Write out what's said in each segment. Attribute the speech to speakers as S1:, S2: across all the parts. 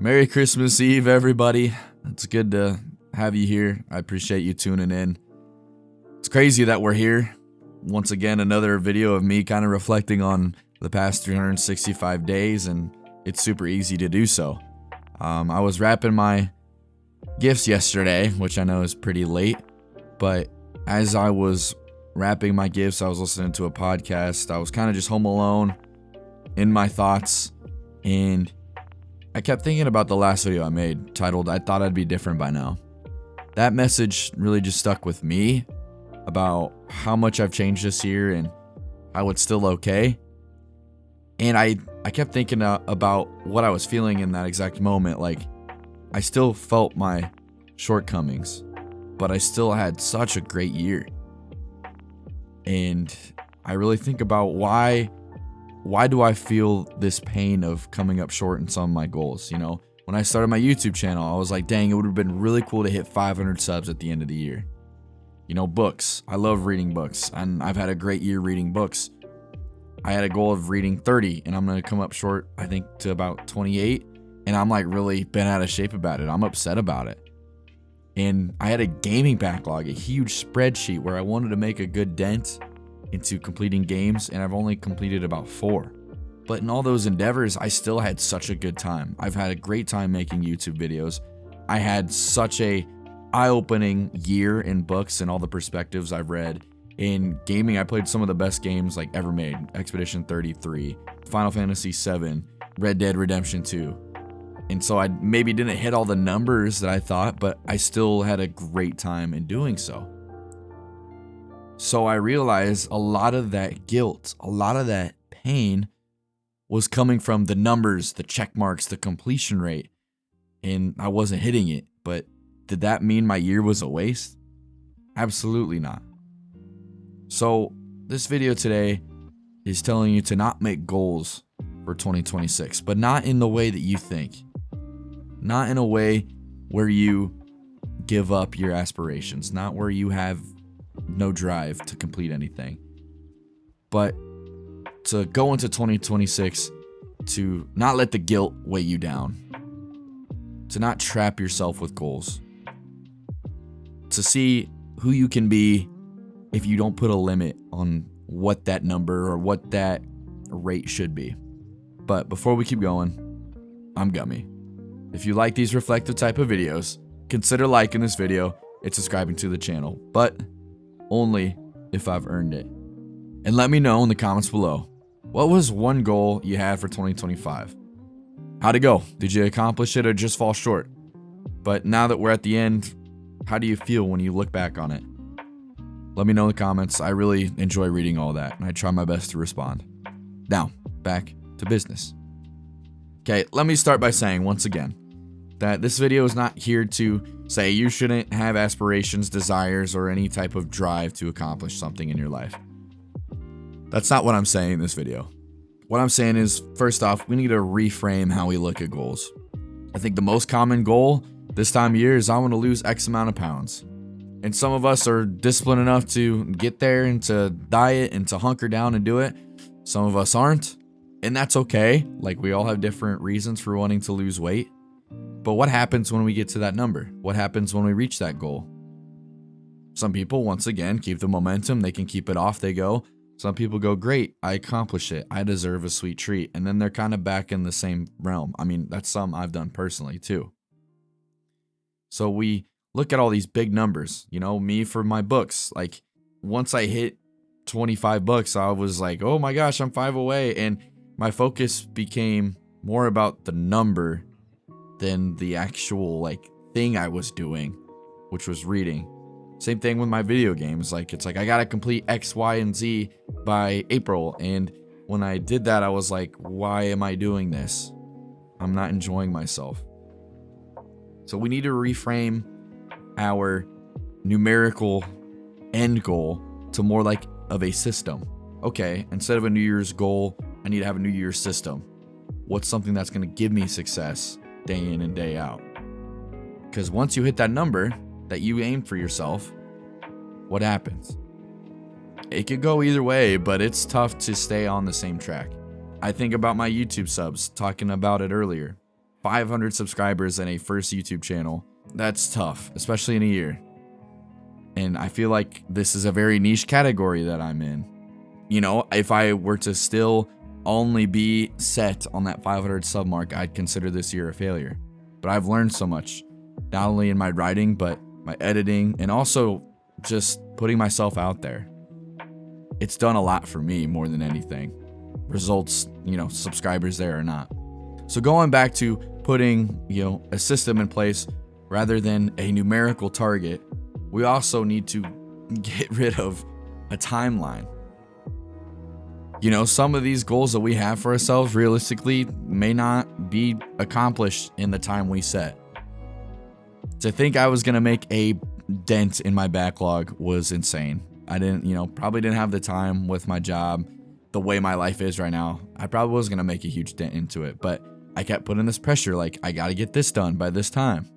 S1: Merry Christmas Eve, everybody. It's good to have you here. I appreciate you tuning in. It's crazy that we're here. Once again, another video of me kind of reflecting on the past 365 days, and it's super easy to do so. I was wrapping my gifts yesterday, which I know is pretty late, but as I was wrapping my gifts, I was listening to a podcast. I was kind of just home alone in my thoughts, and I kept thinking about the last video I made titled, I Thought I'd Be Different by Now. That message really just stuck with me about how much I've changed this year and how it's still okay. And I kept thinking about what I was feeling in that exact moment. Like, I still felt my shortcomings, but I still had such a great year. And I really think about why do I feel this pain of coming up short in some of my goals? You know, when I started my YouTube channel, I was like, dang, it would have been really cool to hit 500 subs at the end of the year. You know, books. I love reading books, and I've had a great year reading books. I had a goal of reading 30, and I'm going to come up short, I think, to about 28, and I'm like really bent out of shape about it. I'm upset about it. And I had a gaming backlog, a huge spreadsheet where I wanted to make a good dent into completing games, and I've only completed about 4. But in all those endeavors, I still had such a good time. I've had a great time making YouTube videos. I had such a eye-opening year in books and all the perspectives I've read. In gaming, I played some of the best games like ever made. Expedition 33, Final Fantasy 7, Red Dead Redemption 2. And so I maybe didn't hit all the numbers that I thought, but I still had a great time in doing so. So I realized a lot of that guilt, a lot of that pain was coming from the numbers, the check marks, the completion rate, and I wasn't hitting it. But did that mean my year was a waste? Absolutely not. So this video today is telling you to not make goals for 2026, but not in the way that you think. Not in a way where you give up your aspirations, not where you have no drive to complete anything, but to go into 2026 to not let the guilt weigh you down, to not trap yourself with goals, to see who you can be if you don't put a limit on what that number or what that rate should be. But before we keep going, I'm Gummy. If you like these reflective type of videos, consider liking this video and subscribing to the channel, but only if I've earned it. And let me know in the comments below, what was one goal you had for 2025? How'd it go? Did you accomplish it or just fall short? But now that we're at the end, how do you feel when you look back on it? Let me know in the comments. I really enjoy reading all that, and I try my best to respond. Now, back to business. Okay, let me start by saying once again that this video is not here to say you shouldn't have aspirations, desires, or any type of drive to accomplish something in your life. That's not what I'm saying in this video. What I'm saying is, first off, we need to reframe how we look at goals. I think the most common goal this time of year is I want to lose X amount of pounds. And some of us are disciplined enough to get there and to diet and to hunker down and do it. Some of us aren't, and that's okay. Like, we all have different reasons for wanting to lose weight. But what happens when we get to that number? What happens when we reach that goal? Some people, once again, keep the momentum. They can keep it off. They go. Some people go, great, I accomplished it. I deserve a sweet treat. And then they're kind of back in the same realm. I mean, that's something I've done personally too. So we look at all these big numbers. You know, me for my books. Like, once I hit 25 books, I was like, oh my gosh, I'm 5 away. And my focus became more about the number than the actual thing I was doing, which was reading. Same thing with my video games. It's like I gotta complete X, Y, and Z by April. And when I did that, I was like, why am I doing this? I'm not enjoying myself. So we need to reframe our numerical end goal to more like of a system. Okay, instead of a New Year's goal, I need to have a New Year's system. What's something that's gonna give me success day in and day out? Because once you hit that number that you aim for yourself, what happens? It could go either way, but it's tough to stay on the same track. I think about my YouTube subs, talking about it earlier. 500 subscribers and a first YouTube channel. That's tough, especially in a year. And I feel like this is a very niche category that I'm in. You know, if I were to still only be set on that 500 sub mark, I'd consider this year a failure. But I've learned so much, not only in my writing, but my editing, and also just putting myself out there. It's done a lot for me more than anything. Results, you know, subscribers there or not. So going back to putting, you know, a system in place rather than a numerical target, we also need to get rid of a timeline. You know, some of these goals that we have for ourselves realistically may not be accomplished in the time we set. To think I was going to make a dent in my backlog was insane. I probably didn't have the time with my job, the way my life is right now. I probably was going to make a huge dent into it, but I kept putting this pressure, like, I got to get this done by this time.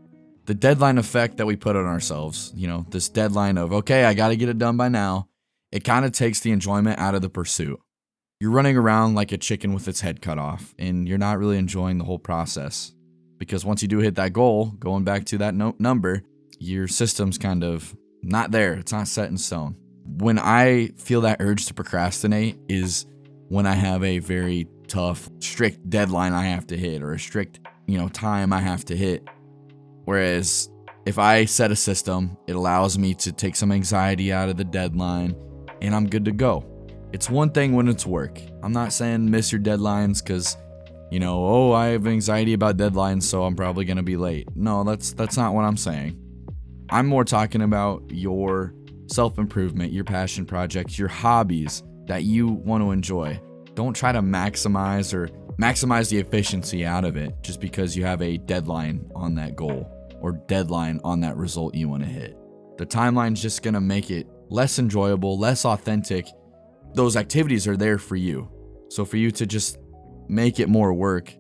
S1: The deadline effect that we put on ourselves, you know, this deadline of, okay, I got to get it done by now, it kind of takes the enjoyment out of the pursuit. You're running around like a chicken with its head cut off, and you're not really enjoying the whole process. Because once you do hit that goal, going back to that number, your system's kind of not there. It's not set in stone. When I feel that urge to procrastinate is when I have a very tough, strict deadline I have to hit, or a strict, time I have to hit. Whereas if I set a system, it allows me to take some anxiety out of the deadline, and I'm good to go. It's one thing when it's work. I'm not saying miss your deadlines because, I have anxiety about deadlines, so I'm probably going to be late. No, that's not what I'm saying. I'm more talking about your self-improvement, your passion projects, your hobbies that you want to enjoy. Don't try to maximize the efficiency out of it just because you have a deadline on that goal or deadline on that result you want to hit. The timeline's just going to make it less enjoyable, less authentic. Those activities are there for you. So for you to just make it more work,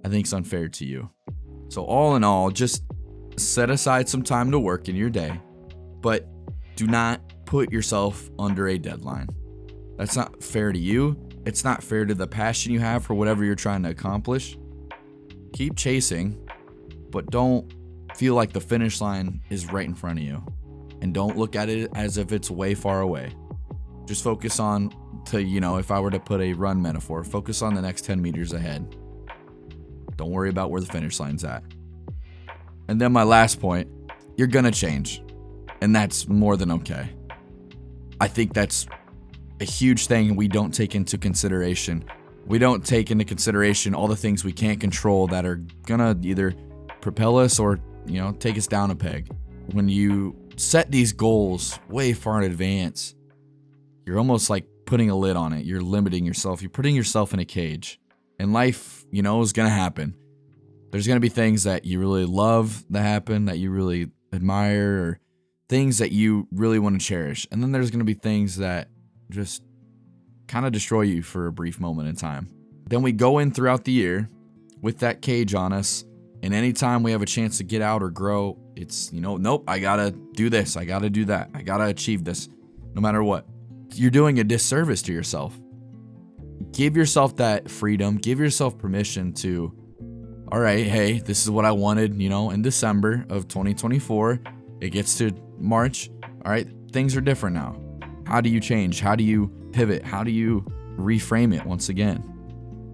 S1: I think it's unfair to you. So all in all, just set aside some time to work in your day, but do not put yourself under a deadline. That's not fair to you. It's not fair to the passion you have for whatever you're trying to accomplish. Keep chasing, but don't feel like the finish line is right in front of you. And don't look at it as if it's way far away. Just focus on if I were to put a run metaphor, focus on the next 10 meters ahead. Don't worry about where the finish line's at. And then my last point, you're gonna change. And that's more than okay. I think that's a huge thing we don't take into consideration. We don't take into consideration all the things we can't control that are gonna either propel us or, take us down a peg. When you set these goals way far in advance, you're almost like putting a lid on it. You're limiting yourself. You're putting yourself in a cage. And life, is gonna happen. There's gonna be things that you really love that happen, that you really admire, or things that you really want to cherish. And then there's gonna be things that just kind of destroy you for a brief moment in time. Then we go in throughout the year with that cage on us, and anytime we have a chance to get out or grow, it's, nope, I gotta do this, I gotta do that, I gotta achieve this, no matter what. You're doing a disservice to yourself. Give yourself that freedom, give yourself permission to, all right, hey, this is what I wanted, in December of 2024. It gets to March, all right, things are different now. How do you change? How do you pivot? How do you reframe it once again?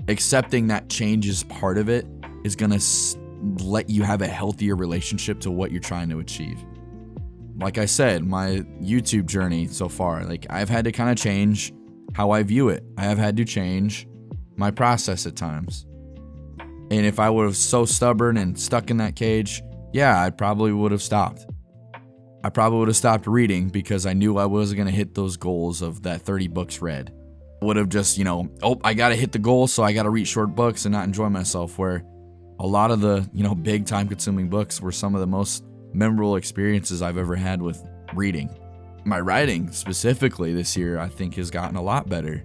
S1: Accepting that change is part of it is going to let you have a healthier relationship to what you're trying to achieve. Like I said, my YouTube journey so far, I've had to kind of change how I view it. I have had to change my process at times. And if I would have so stubborn and stuck in that cage, yeah, I probably would have stopped. I probably would have stopped reading because I knew I wasn't going to hit those goals of that 30 books read. I would have just, I got to hit the goal, so I got to read short books and not enjoy myself, where a lot of the, big time consuming books were some of the most memorable experiences I've ever had with reading. My writing specifically this year, I think, has gotten a lot better.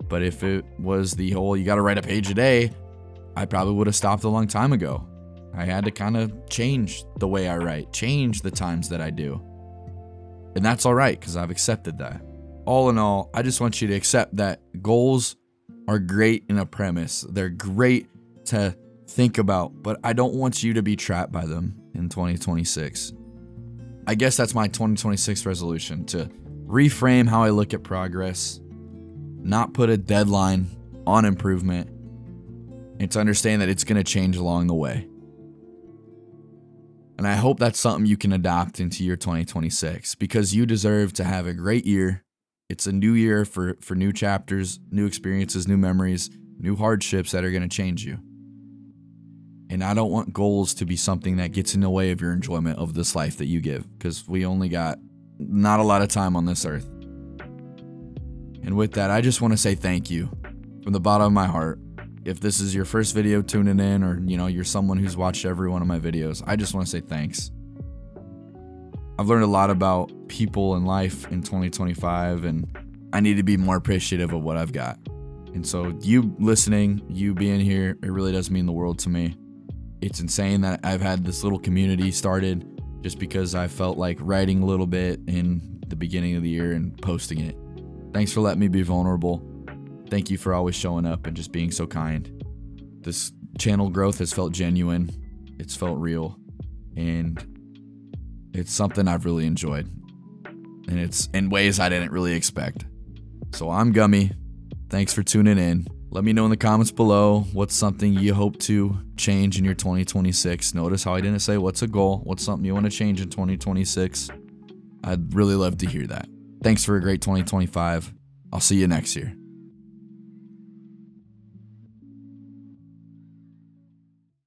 S1: But if it was the whole, you got to write a page a day, I probably would have stopped a long time ago. I had to kind of change the way I write, change the times that I do. And that's all right, because I've accepted that. All in all, I just want you to accept that goals are great in a premise. They're great to think about, but I don't want you to be trapped by them in 2026. I guess that's my 2026 resolution, to reframe how I look at progress, not put a deadline on improvement, and to understand that it's going to change along the way. And I hope that's something you can adopt into your 2026, because you deserve to have a great year. It's a new year for new chapters, new experiences, new memories, new hardships that are going to change you. And I don't want goals to be something that gets in the way of your enjoyment of this life that you give, because we only got not a lot of time on this earth. And with that, I just want to say thank you from the bottom of my heart. If this is your first video tuning in, or you're someone who's watched every one of my videos, I just want to say thanks. I've learned a lot about people and life in 2025, and I need to be more appreciative of what I've got. And so you listening, you being here, it really does mean the world to me. It's insane that I've had this little community started just because I felt like writing a little bit in the beginning of the year and posting it. Thanks for letting me be vulnerable. Thank you for always showing up and just being so kind. This channel growth has felt genuine. It's felt real. And it's something I've really enjoyed. And it's in ways I didn't really expect. So I'm Gummy. Thanks for tuning in. Let me know in the comments below what's something you hope to change in your 2026. Notice how I didn't say what's a goal, what's something you want to change in 2026. I'd really love to hear that. Thanks for a great 2025. I'll see you next year.